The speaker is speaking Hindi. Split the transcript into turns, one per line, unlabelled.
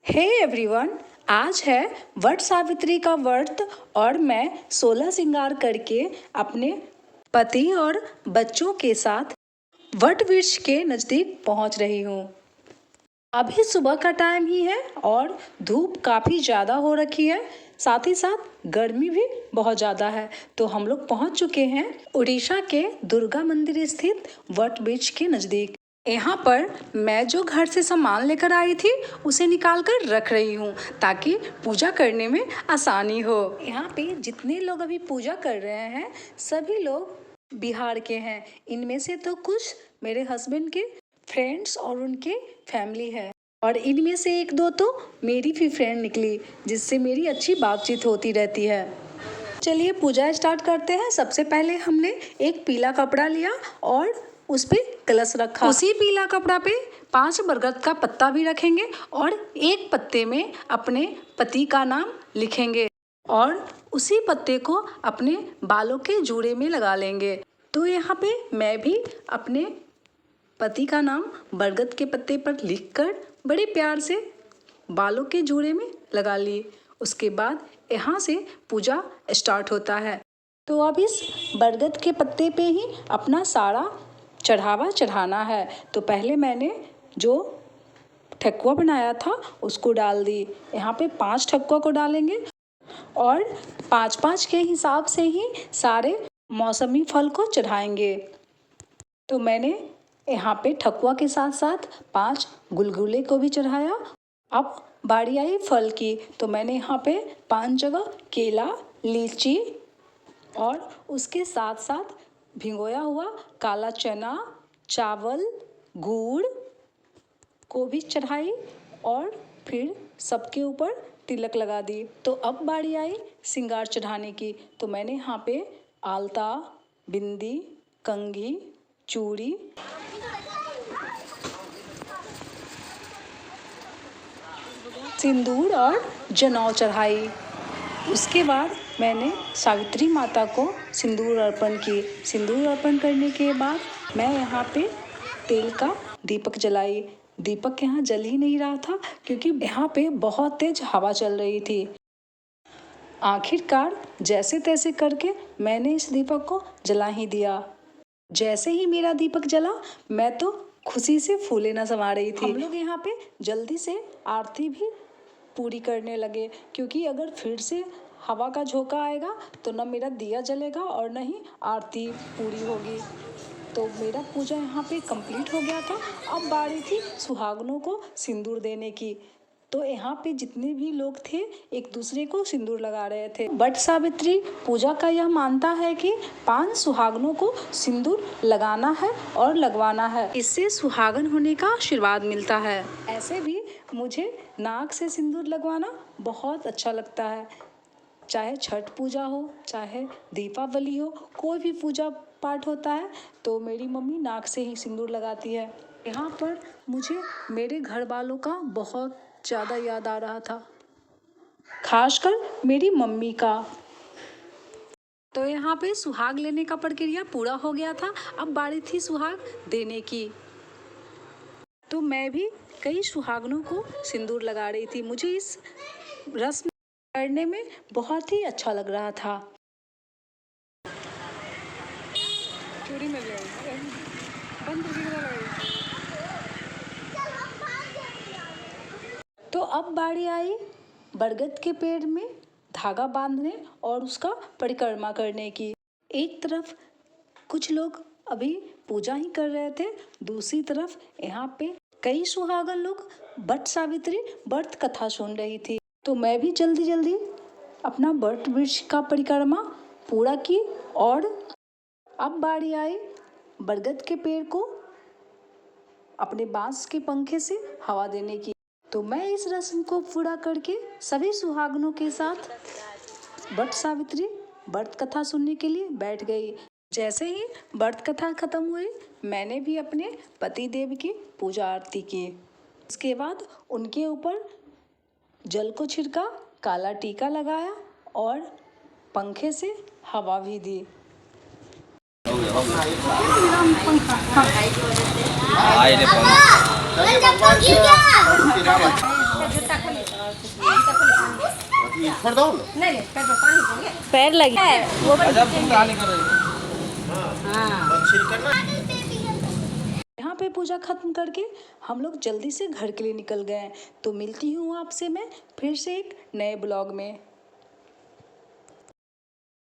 हे एवरीवन, आज है वट सावित्री का व्रत और मैं 16 श्रृंगार करके अपने पति और बच्चों के साथ वट वृक्ष के नज़दीक पहुंच रही हूं। अभी सुबह का टाइम ही है और धूप काफ़ी ज़्यादा हो रखी है, साथ ही साथ गर्मी भी बहुत ज़्यादा है। तो हम लोग पहुंच चुके हैं उड़ीसा के दुर्गा मंदिर स्थित वट वृक्ष के नज़दीक। यहाँ पर मैं जो घर से सामान लेकर आई थी उसे निकाल कर रख रही हूँ ताकि पूजा करने में आसानी हो। यहाँ पे जितने लोग अभी पूजा कर रहे हैं सभी लोग बिहार के हैं। इनमें से तो कुछ मेरे हस्बैंड के फ्रेंड्स और उनके फैमिली है और इनमें से एक दो तो मेरी भी फ्रेंड निकली जिससे मेरी अच्छी बातचीत होती रहती है। चलिए पूजा स्टार्ट करते हैं। सबसे पहले हमने एक पीला कपड़ा लिया और उस पे कलश रखा। उसी पीला कपड़ा पे 5 बरगद का पत्ता भी रखेंगे और एक पत्ते में अपने पति का नाम लिखेंगे और उसी पत्ते को अपने बालों के जूड़े में लगा लेंगे। तो यहाँ पे मैं भी अपने पति का नाम बरगद के पत्ते पर लिखकर बड़े प्यार से बालों के जूड़े में लगा ली। उसके बाद यहाँ से पूजा स्टार्ट होता है। तो अब इस बरगद के पत्ते पे ही अपना सारा चढ़ावा चढ़ाना है। तो पहले मैंने जो ठकुआ बनाया था उसको डाल दी। यहाँ पे 5 ठकुआ को डालेंगे और 5-5 के हिसाब से ही सारे मौसमी फल को चढ़ाएंगे। तो मैंने यहाँ पे ठकुआ के साथ साथ 5 गुलगुले को भी चढ़ाया। अब बारी आई फल की, तो मैंने यहाँ पे 5 जगह केला, लीची और उसके साथ साथ भिगोया हुआ काला चना, चावल, गुड़ को भी चढ़ाई और फिर सबके ऊपर तिलक लगा दी। तो अब बारी आई श्रृंगार चढ़ाने की। तो मैंने यहाँ पे आलता, बिंदी, कंघी, चूड़ी, सिंदूर और जनेऊ चढ़ाई। उसके बाद मैंने सावित्री माता को सिंदूर अर्पण की। सिंदूर अर्पण करने के बाद मैं यहाँ पे तेल का दीपक जलाई। दीपक यहाँ जल ही नहीं रहा था क्योंकि यहाँ पे बहुत तेज हवा चल रही थी। आखिरकार जैसे तैसे करके मैंने इस दीपक को जला ही दिया। जैसे ही मेरा दीपक जला मैं तो खुशी से फूले न समा रही थी। हम लोग यहाँ पे जल्दी से आरती भी पूरी करने लगे क्योंकि अगर फिर से हवा का झोंका आएगा तो न मेरा दिया जलेगा और न ही आरती पूरी होगी। तो मेरा पूजा यहाँ पे कंप्लीट हो गया था। अब बारी थी सुहागनों को सिंदूर देने की। तो यहाँ पे जितने भी लोग थे एक दूसरे को सिंदूर लगा रहे थे। वट सावित्री पूजा का यह मानता है कि 5 सुहागनों को सिंदूर लगाना है और लगवाना है। इससे सुहागन होने का आशीर्वाद मिलता है। ऐसे भी मुझे नाक से सिंदूर लगवाना बहुत अच्छा लगता है। चाहे छठ पूजा हो, चाहे दीपावली हो, कोई भी पूजा पाठ होता है तो मेरी मम्मी नाक से ही सिंदूर लगाती है। यहाँ पर मुझे मेरे घर वालों का बहुत ज़्यादा याद आ रहा था, खासकर मेरी मम्मी का। तो यहाँ पे सुहाग लेने का प्रक्रिया पूरा हो गया था। अब बारी थी सुहाग देने की। तो मैं भी कई सुहागनों को सिंदूर लगा रही थी। मुझे इस रस्म करने में बहुत ही अच्छा लग रहा था। चूड़ी में बंद। तो अब बारी आई बरगद के पेड़ में धागा बांधने और उसका परिक्रमा करने की। एक तरफ कुछ लोग अभी पूजा ही कर रहे थे, दूसरी तरफ यहाँ पे कई सुहागन लोग वट सावित्री व्रत कथा सुन रही थी। तो मैं भी जल्दी जल्दी अपना वट वृक्ष का परिक्रमा पूरा की और अब बारी आई बरगद के पेड़ को अपने बांस के पंखे से हवा देने की। तो मैं इस रस्म को पूरा करके सभी सुहागनों के साथ वट सावित्री व्रत कथा सुनने के लिए बैठ गई। जैसे ही व्रत कथा खत्म हुई मैंने भी अपने पति देव की पूजा आरती की। उसके बाद उनके ऊपर जल को छिड़का, काला टीका लगाया और पंखे से हवा भी दी।
छोड़ दो ना।
नहीं पैर में पानी हो गया,
पैर लगी वो
यहाँ पे पूजा खत्म करके हम लोग जल्दी से घर के लिए निकल गए। तो मिलती हूँ आपसे मैं फिर से एक नए ब्लॉग में।